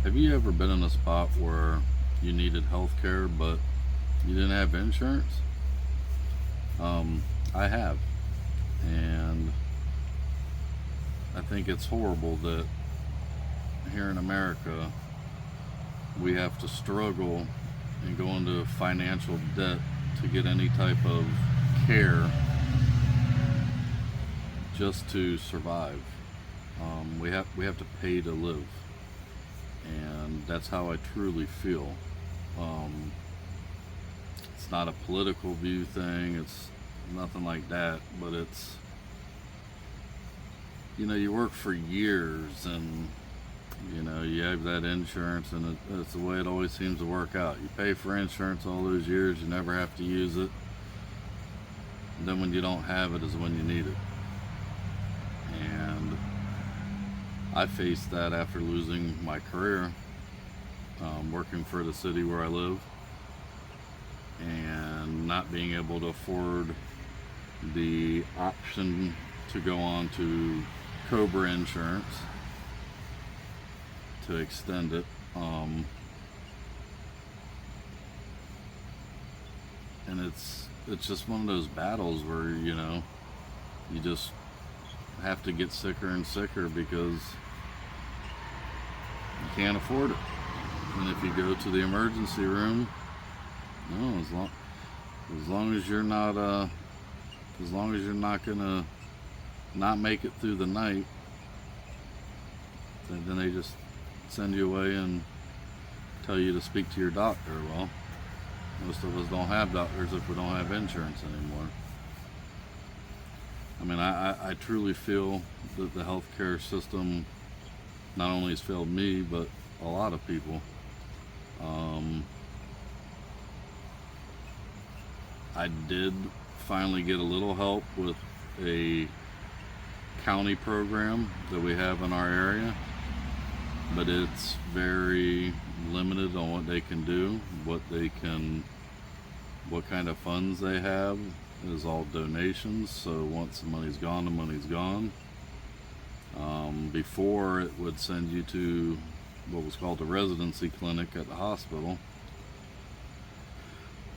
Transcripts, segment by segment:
Have you ever been in a spot where you needed health care but you didn't have insurance? I have. And I think it's horrible that here in America we have to struggle and go into financial debt to get any type of care just to survive. We have to pay to live, and that's how I truly feel. Um, it's not a political view thing. It's nothing like that. But it's, you work for years, and you have that insurance, and it's the way it always seems to work out. You pay for insurance all those years, you never have to use it. And then when you don't have it is when you need it. And I faced that after losing my career, working for the city where I live, and not being able to afford the option to go on to Cobra insurance to extend it. And it's just one of those battles where you just have to get sicker and sicker because you can't afford it. And if you go to the emergency room, no, as long as you're not gonna not make it through the night, then they just send you away and tell you to speak to your doctor. Well, most of us don't have doctors if we don't have insurance anymore. I mean, I truly feel that the healthcare system not only has failed me, but a lot of people. I did finally get a little help with a county program that we have in our area, but it's very limited on what they can do, what kind of funds they have. It is all donations, so once the money's gone, the money's gone. Before, it would send you to what was called a residency clinic at the hospital,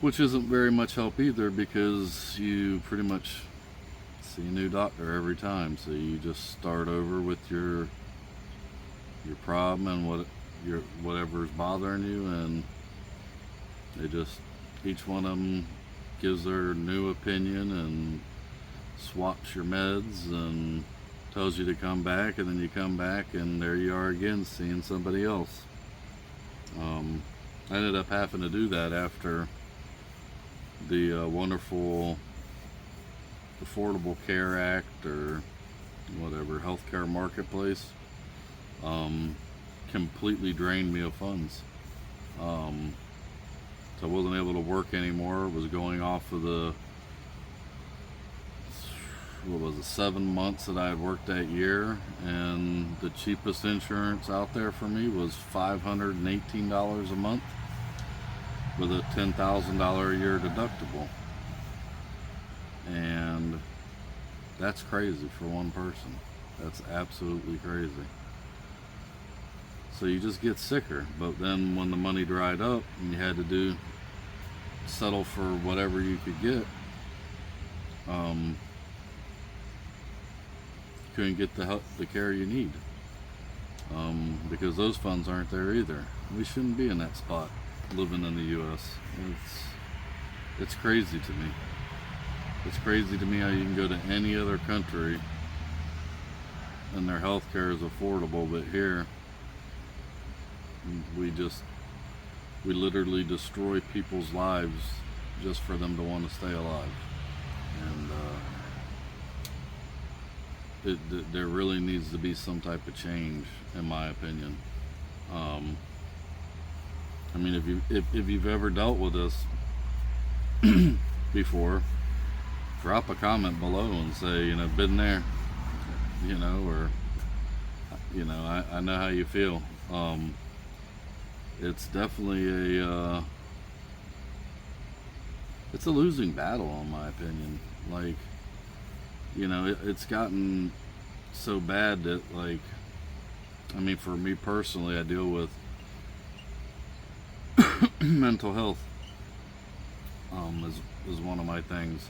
which isn't very much help either, because you pretty much see a new doctor every time. So you just start over with your problem and whatever's bothering you, and they just, each one of them gives their new opinion and swaps your meds and tells you to come back, and then you come back and there you are again seeing somebody else. I ended up having to do that after the wonderful Affordable Care Act, or whatever, healthcare marketplace, completely drained me of funds. So I wasn't able to work anymore. Was going off of the 7 months that I had worked that year, and the cheapest insurance out there for me was $518 a month with a $10,000 a year deductible. And that's crazy for one person. That's absolutely crazy. So you just get sicker. But then when the money dried up and you had to settle for whatever you could get, couldn't get the care you need, because those funds aren't there either. We shouldn't be in that spot living in the U.S. It's crazy to me. It's crazy to me how you can go to any other country and their health care is affordable, but here we literally destroy people's lives just for them to want to stay alive. And there really needs to be some type of change, in my opinion. I mean, if you've ever dealt with this before, drop a comment below and say, been there, or I know how you feel. It's definitely it's a losing battle, in my opinion. Like, it's gotten so bad that, like, I mean, for me personally, I deal with mental health is one of my things.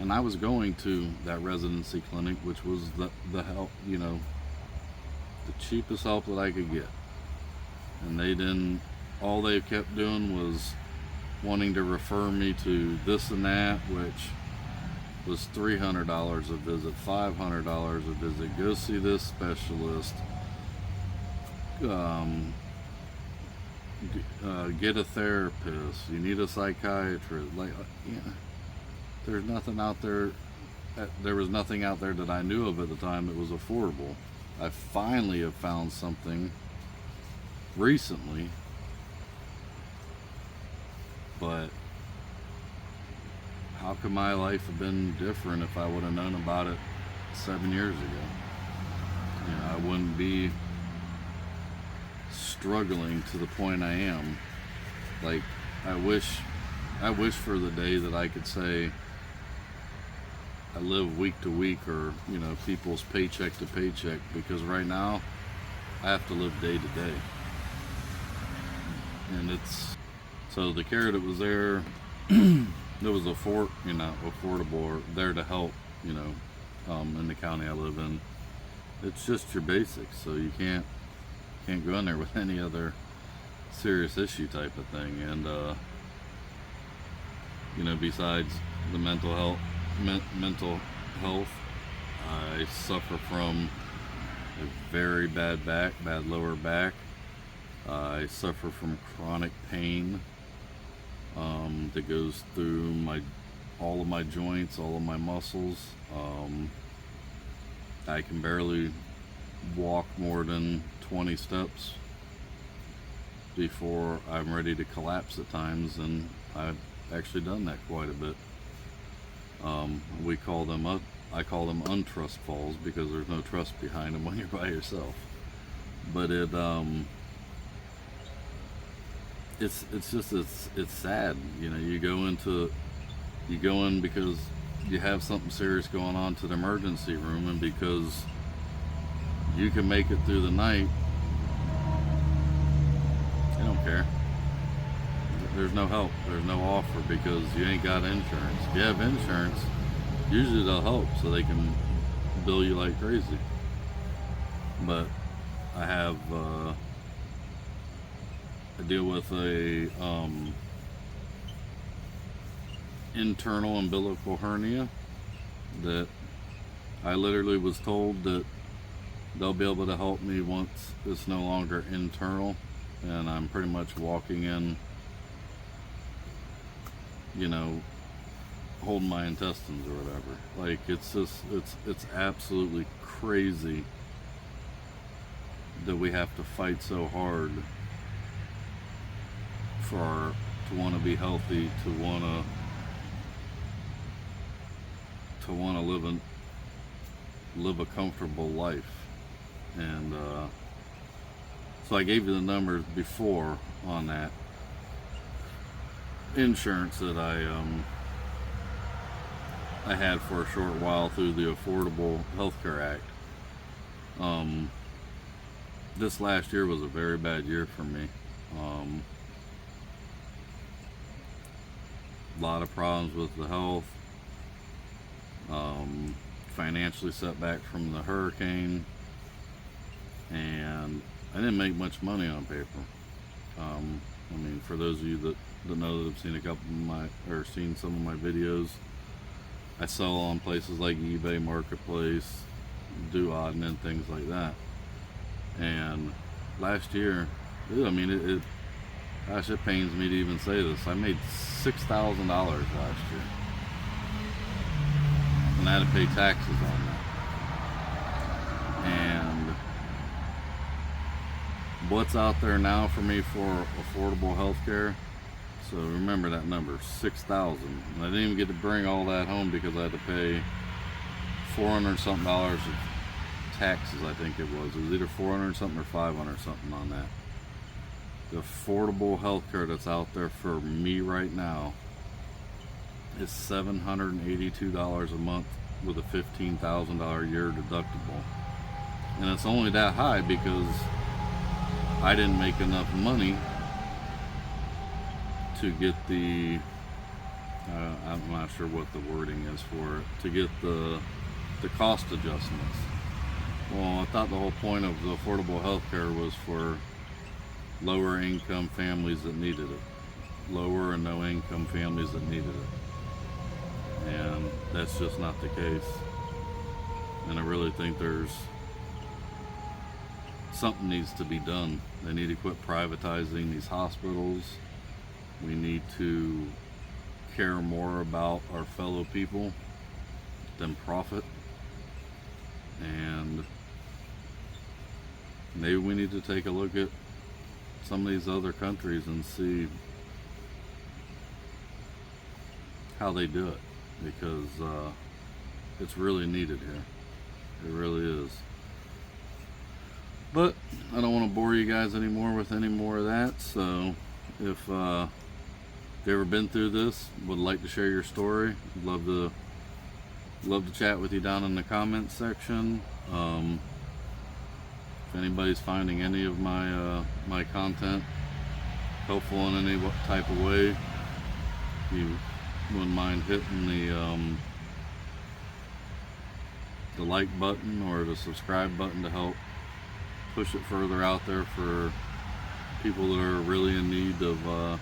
And I was going to that residency clinic, which was the help, the cheapest help that I could get. And they didn't, all they kept doing was wanting to refer me to this and that, which was $300 a visit, $500 a visit, go see this specialist, get a therapist, you need a psychiatrist. Like, there's nothing out there. There was nothing out there that I knew of at the time that was affordable. I finally have found something recently, but how could my life have been different if I would have known about it 7 years ago? I wouldn't be struggling to the point I am. Like, I wish for the day that I could say I live week to week, or people's paycheck to paycheck, because right now I have to live day to day. And it's, so the care that was there, that was affordable, or there to help, in the county I live in. It's just your basics, so you can't go in there with any other serious issue type of thing. And besides the mental health, I suffer from a very bad lower back. I suffer from chronic pain that goes through all of my joints, all of my muscles. I can barely walk more than 20 steps before I'm ready to collapse at times, and I've actually done that quite a bit. I call them untrust falls, because there's no trust behind them when you're by yourself. But it's sad. You go in because you have something serious going on to the emergency room, and because you can make it through the night, they don't care. There's no help, there's no offer, because you ain't got insurance. If you have insurance, usually they'll help, so they can bill you like crazy. But I have I deal with a internal umbilical hernia that I literally was told that they'll be able to help me once it's no longer internal, and I'm pretty much walking in, holding my intestines or whatever. Like, it's absolutely crazy that we have to fight so hard to want to be healthy, to want to live a comfortable life. And so I gave you the numbers before on that insurance that I had for a short while through the Affordable Health Care Act. This last year was a very bad year for me. A lot of problems with the health, financially set back from the hurricane, and I didn't make much money on paper. For those of you that know that have seen seen some of my videos, I sell on places like eBay, Marketplace, do odd and end things like that. And last year, gosh, it pains me to even say this, I made $6,000 last year, and I had to pay taxes on that. And what's out there now for me for affordable health care? So remember that number, $6,000. And I didn't even get to bring all that home because I had to pay $400 something of taxes. I think it was either 400 something or 500 something on that. The affordable health care that's out there for me right now is $782 a month with a $15,000 a year deductible. And it's only that high because I didn't make enough money to get the I'm not sure what the wording is for it, to get the cost adjustments. Well, I thought the whole point of the affordable health care was for lower income families that needed it. Lower and no income families that needed it. And that's just not the case. And I really think there's something needs to be done. They need to quit privatizing these hospitals. We need to care more about our fellow people than profit. And maybe we need to take a look at some of these other countries and see how they do it, because it's really needed here. It really is. But I don't want to bore you guys anymore with any more of that. So if you've ever been through this, would like to share your story, love to chat with you down in the comments section. If anybody's finding any of my my content helpful in any type of way, if you wouldn't mind hitting the like button or the subscribe button to help push it further out there for people that are really in need of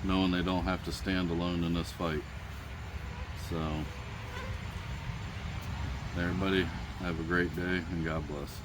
knowing they don't have to stand alone in this fight. So everybody have a great day, and God bless.